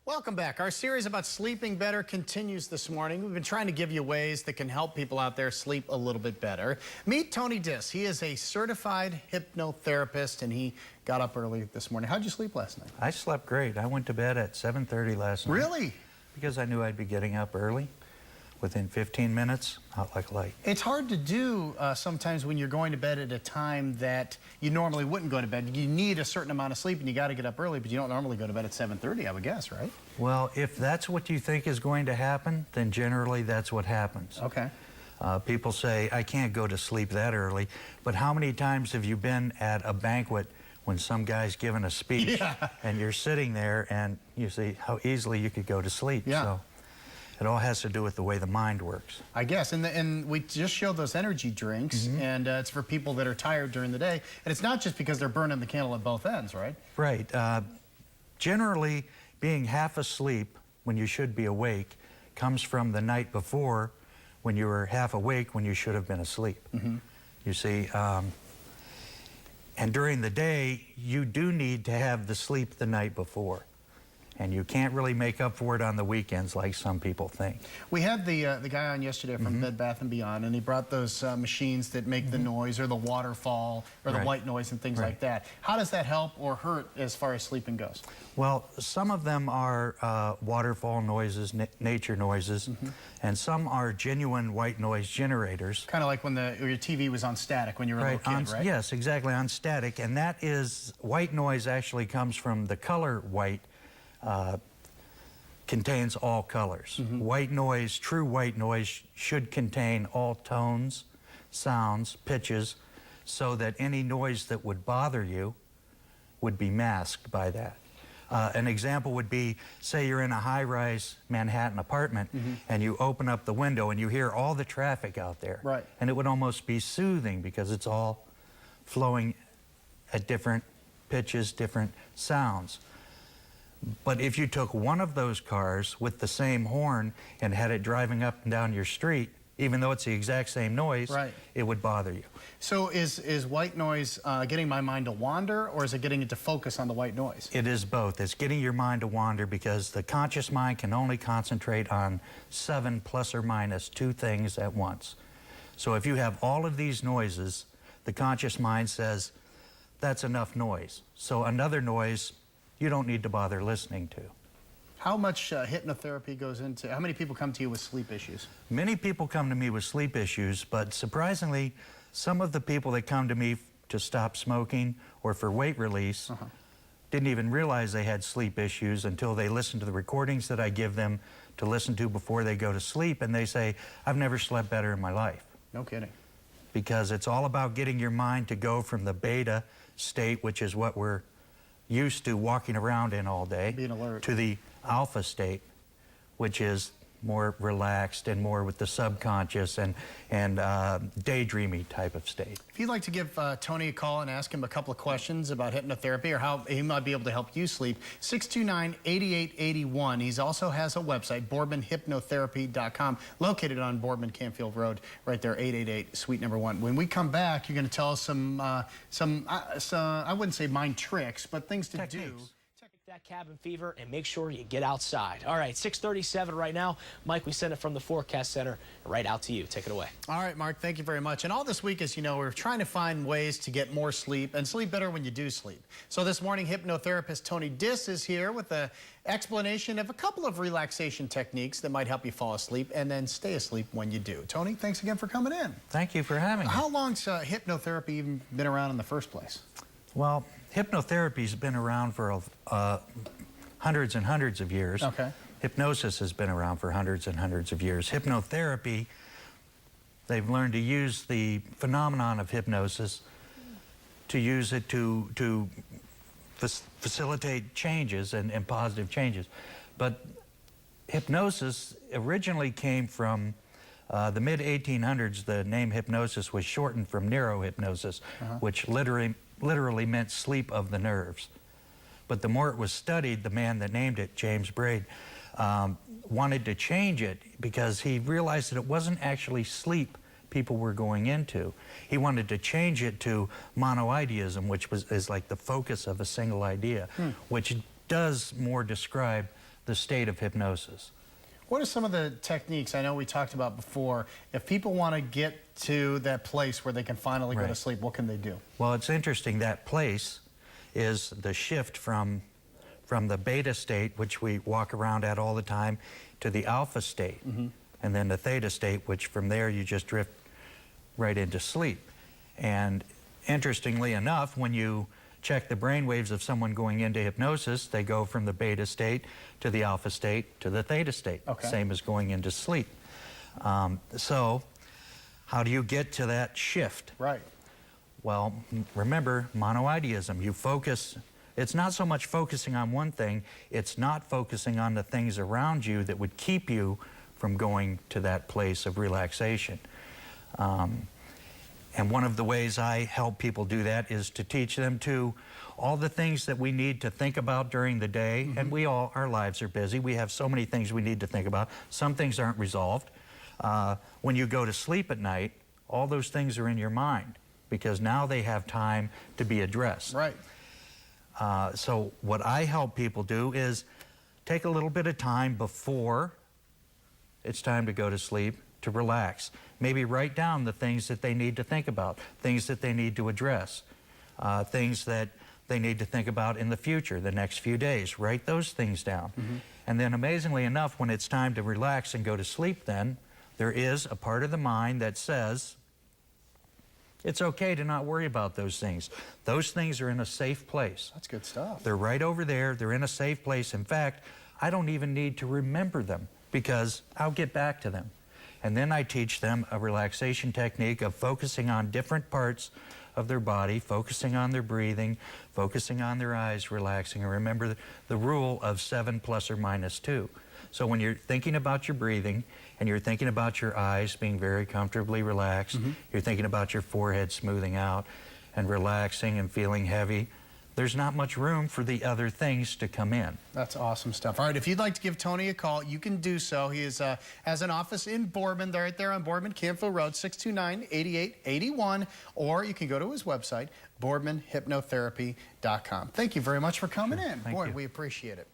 Welcome back. Our series about sleeping better continues this morning. We've been trying to give you ways that can help people out there sleep a little bit better. Meet Tony Diss. He is a certified hypnotherapist, and he got up early this morning. How'd you sleep last night? I slept great. I went to bed at 7:30 last night. Really? Because I knew I'd be getting up early. Within 15 minutes, out like light. It's hard to do sometimes when you're going to bed at a time that you normally wouldn't go to bed. You need a certain amount of sleep and you got to get up early, but you don't normally go to bed at 7:30, I would guess, right? Well, if that's what you think is going to happen, then generally that's what happens. Okay. People say, I can't go to sleep that early, but how many times have you been at a banquet when some guy's giving a speech and you're sitting there and you see how easily you could go to sleep? Yeah. So it all has to do with the way the mind works. I guess, and we just showed those energy drinks, and it's for people that are tired during the day, and it's not just because they're burning the candle at both ends, right? Right. Generally, being half asleep when you should be awake comes from the night before when you were half awake when you should have been asleep. You see, and during the day, you do need to have the sleep the night before. And you can't really make up for it on the weekends like some people think. We had the guy on yesterday from Bed Bath & Beyond, and he brought those machines that make the noise or the waterfall or the white noise and things like that. How does that help or hurt as far as sleeping goes? Well, some of them are waterfall noises, nature noises, and some are genuine white noise generators. Kind of like when your TV was on static when you were a little kid, right? Yes, exactly, on static. And that is, white noise actually comes from the color white. Contains all colors. White noise, true white noise, should contain all tones, sounds, pitches, so that any noise that would bother you would be masked by that. An example would be, say you're in a high-rise Manhattan apartment and you open up the window and you hear all the traffic out there. Right. And it would almost be soothing because it's all flowing at different pitches, different sounds. But if you took one of those cars with the same horn and had it driving up and down your street, even though it's the exact same noise, it would bother you. So is white noise getting my mind to wander, or is it getting it to focus on the white noise? It is both. It's getting your mind to wander because the conscious mind can only concentrate on 7 plus or minus 2 things at once. So if you have all of these noises, the conscious mind says, that's enough noise. So another noise you don't need to bother listening to. How much hypnotherapy goes into, how many people come to you with sleep issues? Many people come to me with sleep issues, but surprisingly, some of the people that come to me to stop smoking or for weight release didn't even realize they had sleep issues until they listen to the recordings that I give them to listen to before they go to sleep, and they say, I've never slept better in my life. No kidding. Because it's all about getting your mind to go from the beta state, which is what we're used to walking around in all day, being alert, to the alpha state, which is more relaxed and more with the subconscious and daydreamy type of state. If you'd like to give Tony a call and ask him a couple of questions about hypnotherapy or how he might be able to help you sleep, 629-8881. He also has a website, BoardmanHypnotherapy.com, located on Boardman Canfield Road, right there, 888 Suite number 1. When we come back, you're going to tell us some I wouldn't say mind tricks, but things to do. That cabin fever and make sure you get outside. All right, 6:37 right now. Mike, we sent it from the Forecast Center right out to you. Take it away. All right, Mark, thank you very much. And all this week, as you know, we're trying to find ways to get more sleep and sleep better when you do sleep. So this morning, hypnotherapist Tony Diss is here with an explanation of a couple of relaxation techniques that might help you fall asleep and then stay asleep when you do. Tony, thanks again for coming in. Thank you for having me. How long's hypnotherapy even been around in the first place? Well, hypnotherapy's been around for hundreds and hundreds of years. Okay. Hypnosis has been around for hundreds and hundreds of years. Hypnotherapy, they've learned to use the phenomenon of hypnosis to use it to facilitate changes and positive changes. But hypnosis originally came from the mid-1800s. The name hypnosis was shortened from neurohypnosis, which literally meant sleep of the nerves. But the more it was studied, the man that named it, James Braid, wanted to change it because he realized that it wasn't actually sleep people were going into. He wanted to change it to monoideism, which is like the focus of a single idea, which does more describe the state of hypnosis. What are some of the techniques I know we talked about before? If people want to get to that place where they can finally go to sleep, what can they do? Well, it's interesting. That place is the shift from the beta state, which we walk around at all the time, to the alpha state, and then the theta state, which from there you just drift right into sleep. And interestingly enough, when you check the brain waves of someone going into hypnosis, they go from the beta state to the alpha state to the theta state, same as going into sleep. So how do you get to that shift? Right. Well, remember, monoideism. You focus, it's not so much focusing on one thing, it's not focusing on the things around you that would keep you from going to that place of relaxation. And one of the ways I help people do that is to teach them to all the things that we need to think about during the day. And our lives are busy. We have so many things we need to think about. Some things aren't resolved. When you go to sleep at night, all those things are in your mind because now they have time to be addressed. Right. So what I help people do is take a little bit of time before it's time to go to sleep to relax. Maybe write down the things that they need to think about, things that they need to address, things that they need to think about in the future, the next few days. Write those things down. And then amazingly enough, when it's time to relax and go to sleep then, there is a part of the mind that says, it's okay to not worry about those things. Those things are in a safe place. That's good stuff. They're right over there. They're in a safe place. In fact, I don't even need to remember them because I'll get back to them. And then I teach them a relaxation technique of focusing on different parts of their body, focusing on their breathing, focusing on their eyes, relaxing. And remember the rule of 7 plus or minus 2. So when you're thinking about your breathing and you're thinking about your eyes being very comfortably relaxed, you're thinking about your forehead smoothing out and relaxing and feeling heavy, there's not much room for the other things to come in. That's awesome stuff. All right, if you'd like to give Tony a call, you can do so. He is, has an office in Boardman. They're right there on Boardman, Canfield Road, 629-8881. Or you can go to his website, boardmanhypnotherapy.com. Thank you very much for coming in. Thank Boy, you. we appreciate it.